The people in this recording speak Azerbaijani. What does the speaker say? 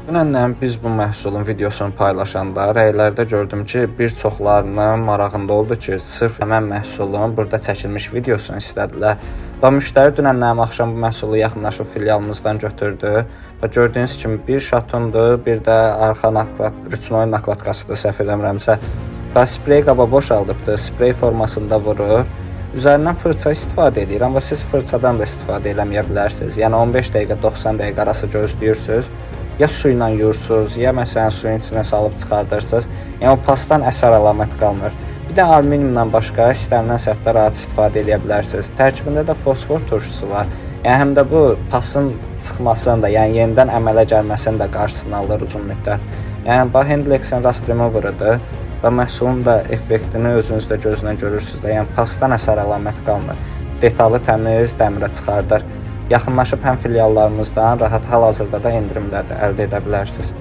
Dünəndən biz bu məhsulun videosunu paylaşanda rəylərdə gördüm ki, bir çoxlarının marağında oldu ki, sırf həmən məhsulun burada çəkilmiş videosunu istədilər. Və müştəri dünəndən axşam bu məhsulu yaxınlaşıb filialımızdan götürdü və gördüyünüz kimi bir şatondur, bir də arxa rüçnoy nakladkasıdır, səhv eləmirəmsə. Və sprey qaba boşaldıbdır, sprey formasında vurur. Üzərindən fırça istifadə edir, amma siz fırçadan da istifadə eləməyə bilərsiniz. Yəni 15 dəqiqə 90 dəqiqə arası gözləyirsiniz. Ya su ilə yuyursunuz, ya məsələn suyun içinə salıb çıxardırsınız. Yəni o pasdan əsər əlamət qalmır. Bir də alüminiumdan başqa istənilən səthdə rahat istifadə edə bilərsiniz. Tərkibində də fosfor turşusu var. Yəni həm də bu pasın çıxmasını da, yəni yenidən əmələ gəlməsini də qarşısını alır uzun müddət. Yəni bax Hendlex'in Rust Remover-ıdır və məhsulun da effektini özünüz də gözlə görürsünüz də. Yəni pasdan əsər əlamət qalmır. Detalı təmiz dəmirə çıxardır. Yaxınlaşıb həm filiallarımızdan rahat hal-hazırda da endirimləri əldə edə bilərsiniz.